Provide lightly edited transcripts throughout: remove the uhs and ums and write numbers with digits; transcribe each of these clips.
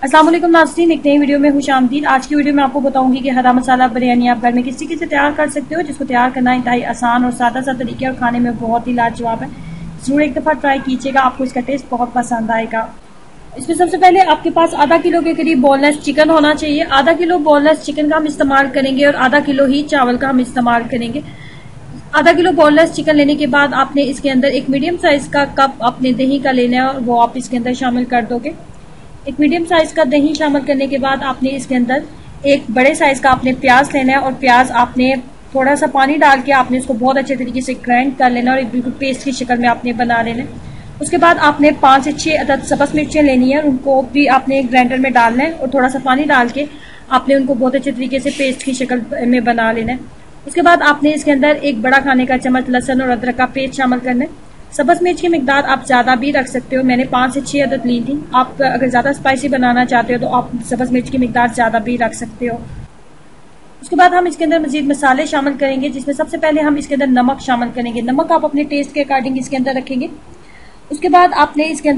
अस्सलाम वालेकुम नाज़रीन, एक नई वीडियो में खुशामदीद। आज की वीडियो में आपको बताऊंगी कि हरा मसाला बिरयानी आप घर में किस तरीके से तैयार कर सकते हो, जिसको तैयार करना इंतहाई आसान और सादा सा तरीका और खाने में बहुत ही लाजवाब है। जरूर एक दफ़ा ट्राई कीजिएगा, आपको इसका टेस्ट बहुत पसंद आएगा। इसमें सबसे पहले आपके पास आधा किलो के करीब बोनलेस चिकन होना चाहिए। आधा किलो बोनलेस चिकन का हम इस्तेमाल करेंगे और आधा किलो ही चावल का हम इस्तेमाल करेंगे। आधा किलो बोनलेस चिकन लेने के बाद आपने इसके अंदर एक मीडियम साइज का कप अपने दही का लेना है और वो आप इसके अंदर शामिल कर दोगे। एक मीडियम साइज का दही शामिल करने के बाद आपने इसके अंदर एक बड़े साइज का आपने प्याज लेना है और प्याज आपने थोड़ा सा पानी डाल के आपने इसको बहुत अच्छे तरीके से ग्राइंड कर लेना और एक बिल्कुल पेस्ट की शक्ल में आपने बना लेना है। उसके बाद आपने 5 से 6 अदद सब्ज़ मिर्चें लेनी है, उनको भी आपने ग्राइंडर में डालना है और थोड़ा सा पानी डाल के आपने उनको बहुत अच्छे तरीके से पेस्ट की शक्ल में बना लेना है। उसके बाद आपने इसके अंदर एक बड़ा खाने का चम्मच लहसुन और अदरक का पेस्ट शामिल करना है। सब्ज़ मिर्च की मिकदार आप ज़्यादा भी रख सकते हो, मैंने 5 से 6 अदद ली थी। आप अगर ज़्यादा स्पाइसी बनाना चाहते हो तो आप सब्ज़ मिर्च की मिकदार ज़्यादा भी रख सकते हो। उसके बाद हम इसके अंदर मजीद मसाले शामिल करेंगे, जिसमें सबसे पहले हम इसके अंदर नमक शामिल करेंगे। नमक आप अपने टेस्ट के अकॉर्डिंग इसके अंदर रखेंगे। उसके बाद आपने इसके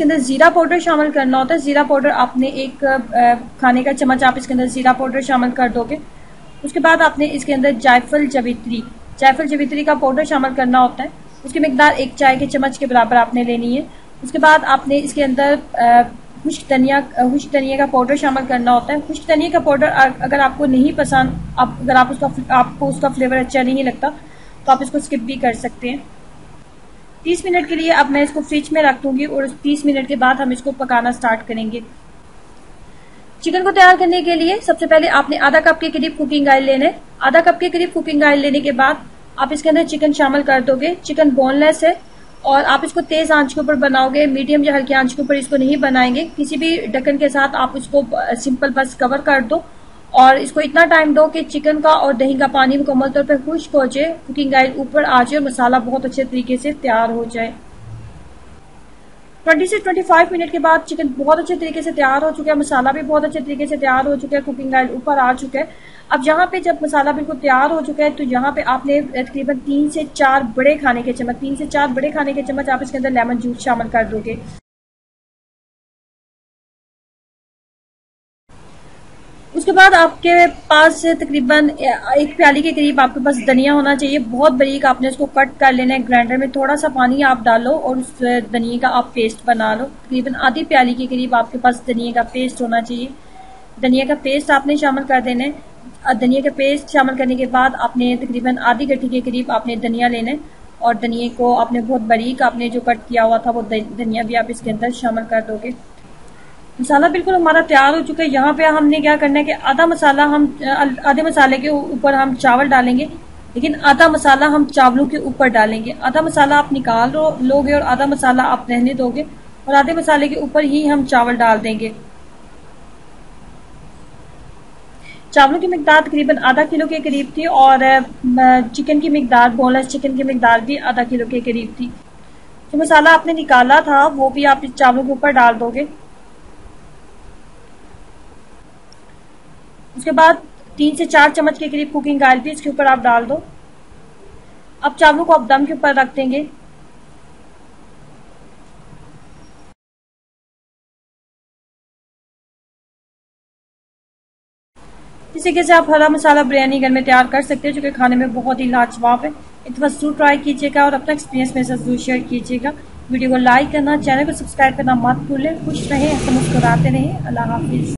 अंदर जीरा पाउडर शामिल करना होता है। जीरा पाउडर आपने एक खाने का चम्मच आप इसके अंदर जीरा पाउडर शामिल कर दोगे। उसके बाद आपने इसके अंदर जायफल जवित्री का पाउडर शामिल करना होता है। उसकी मिकदार 1 चाय के चम्मच के बराबर आपने लेनी है। उसके बाद आपने इसके अंदर खुश्क धनिया का पाउडर शामिल करना होता है। खुश्क धनिया का पाउडर अगर आपको नहीं पसंद, अगर आपको उसका फ्लेवर अच्छा नहीं लगता तो आप इसको स्किप भी कर सकते हैं। 30 मिनट के लिए अब मैं इसको फ्रिज में रख दूंगी और 30 मिनट के बाद हम इसको पकाना स्टार्ट करेंगे। चिकन को तैयार करने के लिए सबसे पहले आपने आधा कप के करीब कुकिंग ऑयल लेना है। आधा कप के करीब कुकिंग ऑयल लेने के बाद आप इसके अंदर चिकन शामिल कर दोगे। चिकन बोनलेस है और आप इसको तेज आंच के ऊपर बनाओगे, मीडियम या हल्की आंच के ऊपर इसको नहीं बनाएंगे। किसी भी ढक्कन के साथ आप इसको सिंपल बस कवर कर दो और इसको इतना टाइम दो कि चिकन का और दही का पानी मुकम्मल तौर पर खुश्क हो जाए, कुकिंग ऑयल ऊपर आ जाए और मसाला बहुत अच्छे तरीके से तैयार हो जाए। 20 से 25 मिनट के बाद चिकन बहुत अच्छे तरीके से तैयार हो चुका है, मसाला भी बहुत अच्छे तरीके से तैयार हो चुका है, कुकिंग ऑयल ऊपर आ चुका है। अब यहाँ पे जब मसाला बिल्कुल तैयार हो चुका है तो यहाँ पे आपने तकरीबन 3 से 4 बड़े खाने के चम्मच आप इसके अंदर लेमन जूस शामिल कर दोगे। उसके बाद आपके पास तकरीबन 1 प्याली के करीब आपके पास धनिया होना चाहिए। बहुत बारीक आपने इसको कट कर लेना है। ग्राइंडर में थोड़ा सा पानी आप डालो और उस धनिया का आप पेस्ट बना लो। तकरीबन आधी प्याली के करीब आपके पास धनिया का पेस्ट होना चाहिए। धनिया का पेस्ट आपने शामिल कर देना है। धनिया का पेस्ट शामिल करने के बाद आपने तकरीबन आधी गट्ठी के करीब आपने धनिया लेना है और धनिया को आपने बहुत बारीक आपने जो कट किया हुआ था वो धनिया भी आप इसके अंदर शामिल कर दोगे। मसाला बिल्कुल हमारा तैयार हो चुका है। यहाँ पे हमने क्या करना है कि आधे मसाले के ऊपर हम चावल डालेंगे, लेकिन आधा मसाला हम चावलों के ऊपर डालेंगे। आधा मसाला आप निकाल लोगे और आधा मसाला आप रहने दोगे और आधे मसाले के ऊपर ही हम चावल डाल देंगे। चावलों की मिकदार तकरीबन आधा किलो के करीब थी और चिकन की मिकदार, बोनलेस चिकन की मिकदार भी आधा किलो के करीब थी। जो मसाला आपने निकाला था वो भी आप इस चावलों के ऊपर डाल दोगे। उसके बाद 3 से 4 चम्मच के करीब कुकिंग ऑयल भी इसके ऊपर आप डाल दो। अब चावलों को आप दम के ऊपर रख देंगे। इस तरीके से आप हरा मसाला बिरयानी घर में तैयार कर सकते हैं, जो कि खाने में बहुत ही लाजवाब है। एक बार जरूर ट्राई कीजिएगा और अपना एक्सपीरियंस मेरे साथ जरूर शेयर कीजिएगा। वीडियो को लाइक करना, चैनल को सब्सक्राइब करना मत भूलें। खुश रहें, मुस्कुराते रहें। अल्लाह हाफिज।